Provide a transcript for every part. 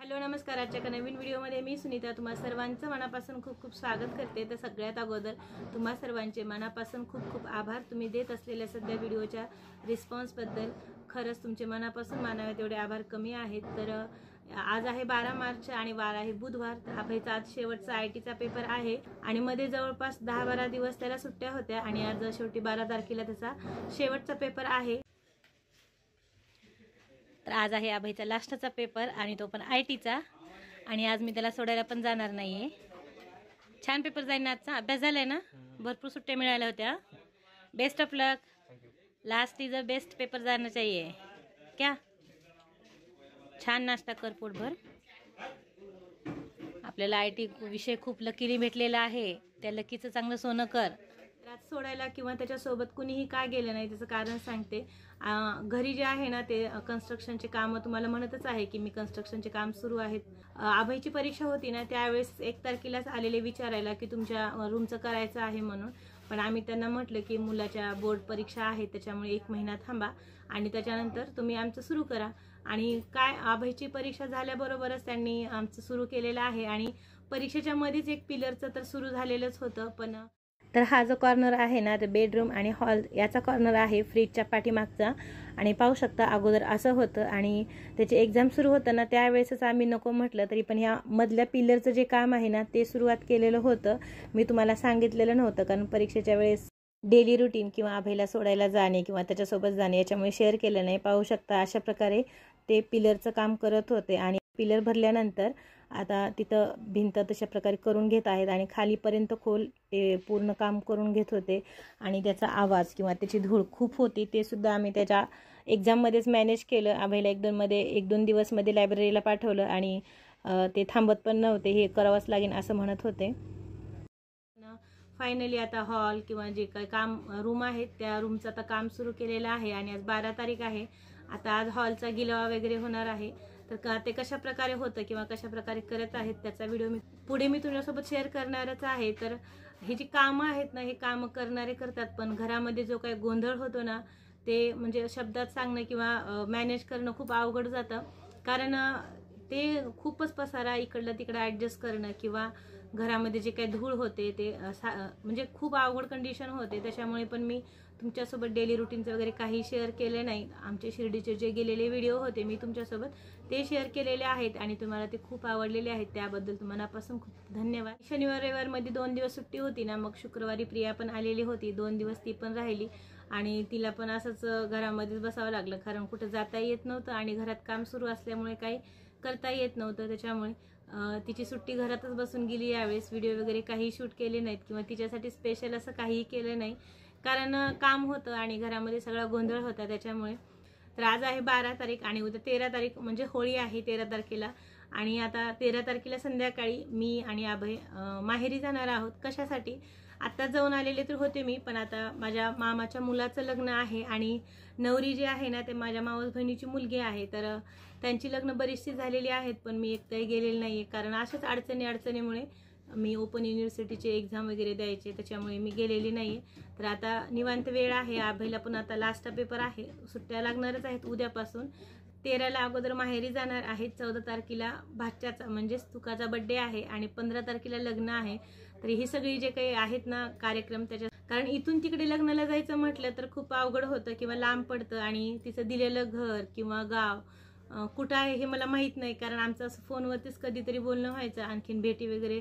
Hello नमस्कार। आजच्या एका नवीन व्हिडिओमध्ये मी सुनीता तुम्हा सर्वांचं मनापासून खूप खूप स्वागत करते। तर सगळ्यात अगोदर तुम्हा सर्वांचे मनापासून खूप खूप आभार। तुम्ही देत असलेल्या सध्या व्हिडिओच्या रिस्पॉन्सबद्दल खरंच तुमचे मनापासून मानावे तेवढे आभार कमी आहेत। तर आज आहे 12 मार्च आणि वार आहे बुधवार। तर अभयचा आज शेवटचा आयटीचा पेपर आहे आणि मध्ये जवळपास 10-12 दिवस त्याला सुट्ट्या होत्या आणि आज शेवटी 12 तारखेला त्याचा शेवटचा पेपर आहे। तर आज आहे अभयचा लास्टचा पेपर आणि तो पण आयटीचा आणि आज मी त्याला सोडायला पण जाणार नाहीये। छान पेपर जाईल ना आजचा? अभ्यास झालाय ना? भरपूर सुट्ट्या मिळाल्या होत्या। Best of luck. Last is a best paper जाना चाहिए क्या? छान नाश्ता कर पोटभर। आपल्याला आयटी विषय खूप लकीली भेटलेला आहे। त्या लकीचं चांगलं सोनं कर। आज सोडायला किंवा त्याच्यासोबत कुणीही का गेलं नाही त्याचं कारण सांगते। घरी जे आहे ना ते कन्स्ट्रक्शनचे काम तुम्हाला म्हणतच आहे की मी कन्स्ट्रक्शनचे काम सुरू आहेत। अभयची परीक्षा होती ना त्यावेळेस 1 तारखेलाच आलेले विचारायला की तुमच्या रूमचं करायचं आहे म्हणून। पण आम्ही त्यांना म्हटलं की मुलाच्या बोर्ड परीक्षा आहे त्याच्यामुळे 1 महिना थांबा आणि त्याच्यानंतर तुम्ही आमचं सुरू करा। आणि काय अभयची परीक्षा झाल्याबरोबरच त्यांनी आमचं सुरू केलेलं आहे आणि परीक्षेच्या मध्येच एक पिलरचं तर सुरू झालेलंच होतं। पण तर हा जो कॉर्नर आहे ना ते बेडरूम आणि हॉल याचा कॉर्नर आहे फ्रीजच्या पाठीमागचा आणि पाहू शकता अगोदर असं होतं आणि त्याची एक्झाम सुरू होतं ना त्यावेळेसच आम्ही नको म्हटलं तरी पण ह्या मधल्या पिलरचं जे काम आहे ना ते सुरुवात केलेलं होतं। मी तुम्हाला सांगितलेलं नव्हतं कारण परीक्षेच्या वेळेस डेली रुटीन किंवा अभयला सोडायला जाणे किंवा त्याच्यासोबत जाणे याच्यामुळे शेअर केलं नाही। पाहू शकता अशा प्रकारे ते पिलरचं काम करत होते आणि पिलर भरल्यानंतर आता तिथं भिंत तशा प्रकारे करून घेत आहेत आणि खालीपर्यंत खोल ते पूर्ण काम करून घेत होते आणि त्याचा आवाज किंवा त्याची धूळ खूप होती ते सुद्धा आम्ही त्याच्या एक्झाममध्येच मॅनेज केलं। अभयला 1-2 दिवसमध्ये लायब्ररीला पाठवलं आणि ते थांबत पण नव्हते, हे करावंच लागेल असं म्हणत होते। फायनली आता हॉल किंवा जे काही काम रूम आहेत त्या रूमचं आता काम सुरू केलेलं आहे आणि आज 12 तारीख आहे। आता आज हॉलचा गिलावा वगैरे होणार आहे। तर ते कशा प्रकारे होतं किंवा कशा प्रकारे करत आहेत त्याचा व्हिडिओ मी तुमच्यासोबत शेअर करणारच आहे। तर ही जी कामं आहेत ना हे कामं करणारे करतात पण घरामध्ये जो काही गोंधळ होतो ना ते म्हणजे शब्दात सांगणं किंवा मॅनेज करणं खूप अवघड जातं। कारण ते खूपच पसारा इकडलं तिकडं ॲडजस्ट करणं किंवा घरामध्ये जे काही धूळ होते ते म्हणजे खूप अवघड कंडिशन होते। त्याच्यामुळे पण मी तुमच्यासोबत डेली रुटीनचं वगैरे काही शेअर केले नाही। आमचे शिर्डीचे जे गेलेले व्हिडिओ होते मी तुमच्यासोबत ते शेअर केलेले आहेत आणि तुम्हाला ते खूप आवडलेले आहेत त्याबद्दल मनापासून खूप धन्यवाद। शनिवार रविवारमध्ये 2 दिवस सुट्टी होती ना मग शुक्रवारी प्रिया पण आलेली होती, 2 दिवस ती पण राहिली आणि तिला पण असंच घरामध्येच बसावं लागलं कारण कुठं जाता येत नव्हतं आणि घरात काम सुरू असल्यामुळे काही करता येत नव्हतं। त्याच्यामुळे तिची सुट्टी घरातच बसून गेली। यावेळेस व्हिडिओ वगैरे काही शूट केले नाहीत किंवा तिच्यासाठी स्पेशल असं काहीही केलं नाही कारण काम होतं आणि घरामध्ये सगळा गोंधळ होता त्याच्यामुळे। तर आज आहे 12 तारीख आणि उद्या 13 तारीख म्हणजे होळी आहे 13 तारखेला आणि आता 13 तारखेला संध्याकाळी मी आणि अभय माहेरी जाणार आहोत। कशासाठी? आता जाऊन आलेले तर होते मी पण आता माझ्या मामाच्या मुलाचं लग्न आहे आणि नवरी जी आहे ना ते माझ्या मावस बहिणीची मुलगी आहे। तर त्यांची लग्न बरीचशी झालेली आहेत पण मी एकटाही गेलेली नाही कारण अशाच अडचणीमुळे मी ओपन युनिव्हर्सिटीचे एक्झाम वगैरे द्यायचे त्याच्यामुळे मी गेलेली नाही। तर आता निवांत वेळ आहे। अभयला पण आता लास्ट पेपर आहे, सुट्ट्या लागणारच आहेत उद्यापासून। 13ला अगोदर माहेरी जाणार आहे, 14 तारखेला भाच्याचा म्हणजेच तुकाचा बड्डे आहे आणि 15 तारखेला लग्न आहे। तर ही सगळी जे काही आहेत ना कार्यक्रम त्याच्या कारण इथून तिकडे लग्नाला जायचं म्हटलं तर खूप अवघड होतं किंवा लांब पडतं आणि तिचं दिलेलं घर किंवा गाव कुठं आहे हे मला माहीत नाही कारण आमचं असं फोनवरतीच कधीतरी बोलणं व्हायचं। आणखीन भेटी वगैरे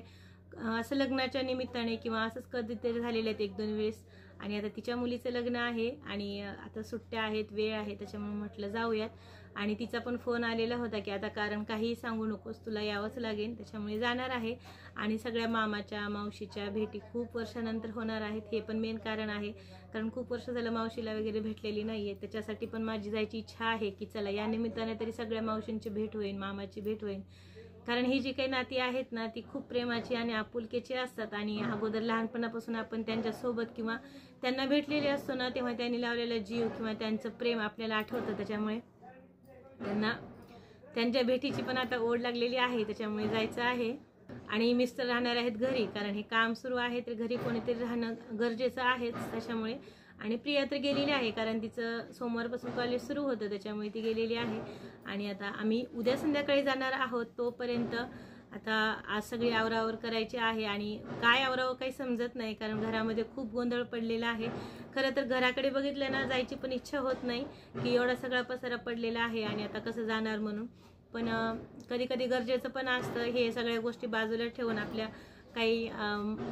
असं लग्नाच्या निमित्ताने किंवा असंच कधीतरी झालेले आहेत 1-2 वेळेस आणि आता तिच्या मुलीचं लग्न आहे आणि आता सुट्ट्या आहेत, वेळ आहे त्याच्यामुळे म्हटलं जाऊयात। आणि तिचा पण फोन आलेला होता की आता कारण काहीही सांगू नकोस तुला यावंच लागेल त्याच्यामुळे जाणार आहे आणि सगळ्या मामाच्या मावशीच्या भेटी खूप वर्षानंतर होणार आहेत हे पण मेन कारण आहे कारण खूप वर्ष झालं मावशीला वगैरे भेटलेली नाही आहे। त्याच्यासाठी पण माझी जायची इच्छा आहे की चला या निमित्ताने तरी सगळ्या मावशींची भेट होईल, मामाची भेट होईल कारण ही जी काही नाती आहेत ना ती खूप प्रेमाची आणि आपुलकीची असतात आणि अगोदर लहानपणापासून आपण त्यांच्यासोबत किंवा त्यांना भेटलेले असतो ना तेव्हा त्यांनी लावलेला जीव किंवा त्यांचं प्रेम आपल्याला आठवतं त्याच्यामुळे त्यांना त्यांच्या भेटीची पण आता ओढ लागलेली आहे त्याच्यामुळे जायचं आहे। आणि मिस्टर राहणार आहेत घरी, कारण हे काम सुरू आहे तर घरी कोणीतरी राहणं गरजेचं आहेच त्याच्यामुळे. आणि प्रिया तर गेलेली आहे, कारण तिचं सोमवारपासून कॉलेज सुरू होतं त्याच्यामुळे ती गेलेली आहे. आणि आता आम्ही उद्या संध्याकाळी जाणार आहोत. तोपर्यंत आता आज सगळी आवरावर करायची आहे आणि काय आवरावं काही समजत नाही, कारण घरामध्ये खूप गोंधळ पडलेला आहे. खरं तर घराकडे बघितलं ना जायची पण इच्छा होत नाही की एवढा सगळा पसारा पडलेला आहे आणि आता कसं जाणार म्हणून. पण कधी कधी गरजेचं पण असतं हे सगळ्या गोष्टी बाजूला ठेवून आपल्या काही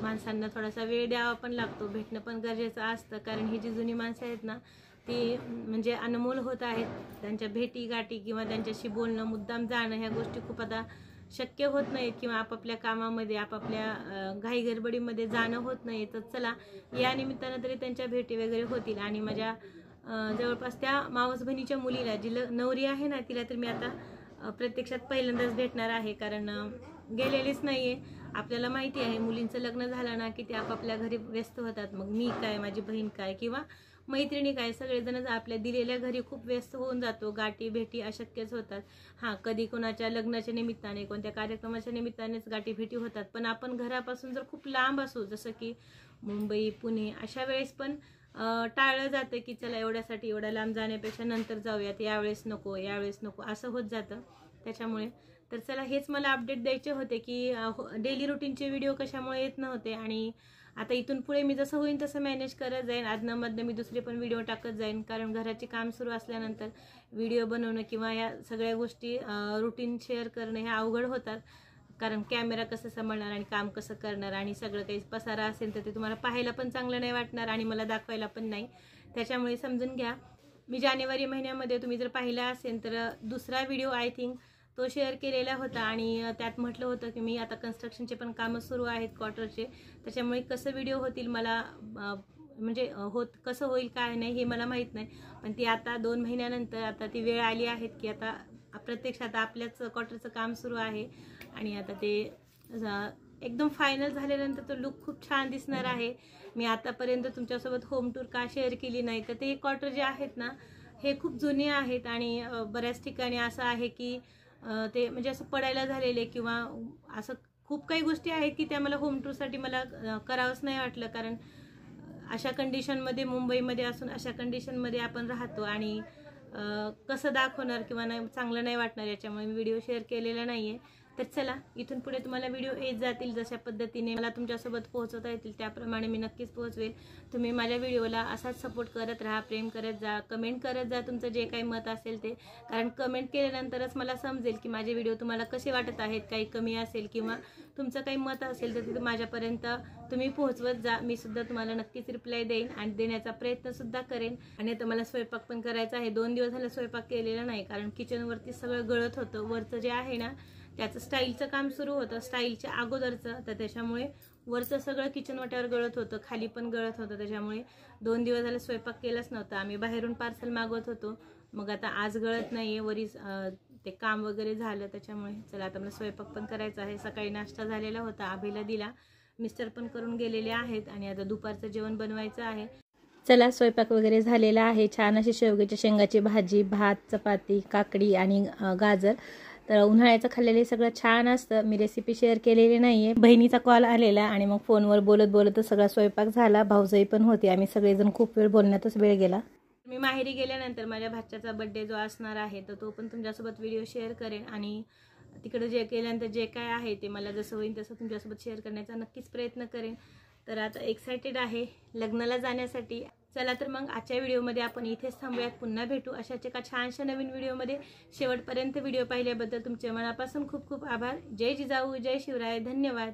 माणसांना थोडासा वेळ द्यावा पण लागतो, भेटणं पण गरजेचं असतं. कारण ही जी जुनी माणसं आहेत ना ती म्हणजे अनमोल होत आहेत. त्यांच्या भेटी गाठी किंवा त्यांच्याशी बोलणं, मुद्दाम जाणं ह्या गोष्टी खूप आता शक्य होत नाहीत किंवा आपापल्या कामामध्ये आपापल्या घाई गडबडीमध्ये जाणं होत नाही. तर चला या निमित्तानं तरी त्यांच्या भेटी वगैरे होतील. आणि माझ्या जवळपास त्या मावस बहिणीच्या मुलीला जी नवरी आहे ना तिला तर मी आता प्रत्यक्षात पहिल्यांदाच भेटणार आहे, कारण गेलेलीच नाही आहे. आपल्याला माहिती आहे मुलींचं लग्न झालं ना की ते आपापल्या घरी व्यस्त होतात. मग मी काय, माझी बहीण काय किंवा मैत्रिणी काय, सगळेजण आपल्या दिलेल्या घरी खूप व्यस्त होऊन जातो. गाठी भेटी अशक्यच होतात. हां, कधी कोणाच्या लग्नाच्या निमित्ताने, कोणत्या कार्यक्रमाच्या निमित्तानेच गाठी भेटी होतात. पण आपण घरापासून जर खूप लांब असू, जसं की मुंबई, पुणे, अशा वेळेस पण टाळलं जातं की चला एवढ्यासाठी एवढ्या लांब जाण्यापेक्षा नंतर जाऊयात, यावेळेस नको असं होत जातं. त्याच्यामुळे तर चला हेच मला अपडेट द्यायचे होते की डेली रुटीनचे व्हिडिओ कशामुळे येत नव्हते. आणि आता इथून पुढे मी जसं होईल तसं मॅनेज करत जाईन. आदनंमधनं मी दुसरे पण व्हिडिओ टाकत जाईन, कारण घराचे काम सुरू असल्यानंतर व्हिडिओ बनवणं किंवा या सगळ्या गोष्टी रुटीन शेअर करणं ह्या अवघड होतात. कारण कॅमेरा कसं सांभाळणार आणि काम कसं करणार आणि सगळं काही पसारा असेल तर ते तुम्हाला पाहायला पण चांगलं नाही वाटणार आणि मला दाखवायला पण नाही. त्याच्यामुळे समजून घ्या. मी जानेवारी महिन्यामध्ये तुम्ही जर पाहिला असेल तर दुसरा व्हिडिओ आय थिंक तो शेअर केलेला होता आणि त्यात म्हटलं होतं की मी आता कन्स्ट्रक्शनचे पण कामं सुरू आहेत क्वार्टरचे, त्याच्यामुळे कसं व्हिडिओ होतील मला म्हणजे कसं होईल काय नाही हे मला माहीत नाही. पण ती आता 2 महिन्यानंतर आता ती वेळ आली आहे की आता प्रत्यक्षात आपल्याच क्वार्टरचं काम सुरू आहे आणि आता ते एकदम फायनल झाल्यानंतर तो लुक खूप छान दिसणार आहे. मी आतापर्यंत तुमच्यासोबत होम टूर का शेअर केली नाही तर ते क्वार्टर जे आहेत ना हे खूप जुने आहेत आणि बऱ्याच ठिकाणी असं आहे की ते म्हणजे असं पडायला झालेले किंवा असं खूप काही गोष्टी आहेत की त्या मला होम टूरसाठी मला करावंच नाही वाटलं. कारण अशा कंडिशनमध्ये मुंबईमध्ये असून अशा कंडिशनमध्ये आपण राहतो आणि कसं दाखवणार किंवा नाही चांगलं नाही वाटणार, याच्यामुळे मी व्हिडिओ शेअर केलेला नाही आहे. तर चला इथून पुढे तुम्हाला व्हिडिओ येत जातील, जशा पद्धतीने मला तुमच्यासोबत पोहोचवता येतील त्याप्रमाणे मी नक्कीच पोहोचवेल. तुम्ही माझ्या व्हिडिओला असाच सपोर्ट करत राहा, प्रेम करत जा, कमेंट करत जा तुमचं जे काही मत असेल ते, कारण कमेंट केल्यानंतरच मला समजेल की माझे व्हिडिओ तुम्हाला कसे वाटत आहेत. काही कमी असेल किंवा तुमचं काही मत असेल तर ते माझ्यापर्यंत तुम्ही पोहोचवत जा. मी सुद्धा तुम्हाला नक्कीच रिप्लाय देईन आणि देण्याचा प्रयत्नसुद्धा करेन. आणि आता मला स्वयंपाक पण करायचा आहे. 2 दिवस झाले स्वयंपाक केलेला नाही, कारण किचनवरती सगळं गळत होतं. वरचं जे आहे ना त्याचं स्टाईलचं काम सुरू होतं, स्टाईलच्या अगोदरचं, तर त्याच्यामुळे वरचं सगळं किचन वाट्यावर गळत होतं, खाली पण गळत होतं. त्याच्यामुळे 2 दिवस झाले स्वयंपाक केलाच नव्हता. आम्ही बाहेरून पार्सल मागवत होतो. मग आता आज गळत नाही आहे, वरीच ते काम वगैरे झालं. त्याच्यामुळे चला आता मला स्वयंपाक पण करायचा आहे. सकाळी नाश्ता झालेला होता, आभीला दिला, मिस्टर पण करून गेलेले आहेत आणि आता दुपारचं जेवण बनवायचं आहे. चला स्वयंपाक वगैरे झालेला आहे. छान अशी शेवग्याच्या शेंगाची भाजी, भात, चपाती, काकडी आणि गाजर. तर उन्हाळ्याचं खाल्लेलं सगळं छान असतं. मी रेसिपी शेअर केलेली नाही आहे. बहिणीचा कॉल आलेला आणि मग फोनवर बोलत बोलतच सगळा स्वयंपाक झाला. भाऊजाई पण होती, आम्ही सगळेजण खूप वेळ बोलण्यातच वेळ गेला. मी माहेरी गेल्यानंतर माझ्या भाच्याचा बड्डे जो असणार आहे तर तो पण तुमच्यासोबत व्हिडिओ शेअर करेन आणि तिकडे जे केल्यानंतर जे काय आहे ते मला जसं होईल तसं तुमच्यासोबत शेअर करण्याचा नक्कीच प्रयत्न करेन. तर आता एक्सायटेड आहे लग्नाला जाण्यासाठी. चला तर मग आजच्या व्हिडिओमध्ये आपण इथेच थांबूयात. पुन्हा भेटू अशाच एका छानशा नवीन व्हिडिओमध्ये. शेवटपर्यंत व्हिडिओ पाहिल्याबद्दल तुमच्या मनापासून खूप खूप आभार. जय जिजाऊ, जय शिवराय, धन्यवाद.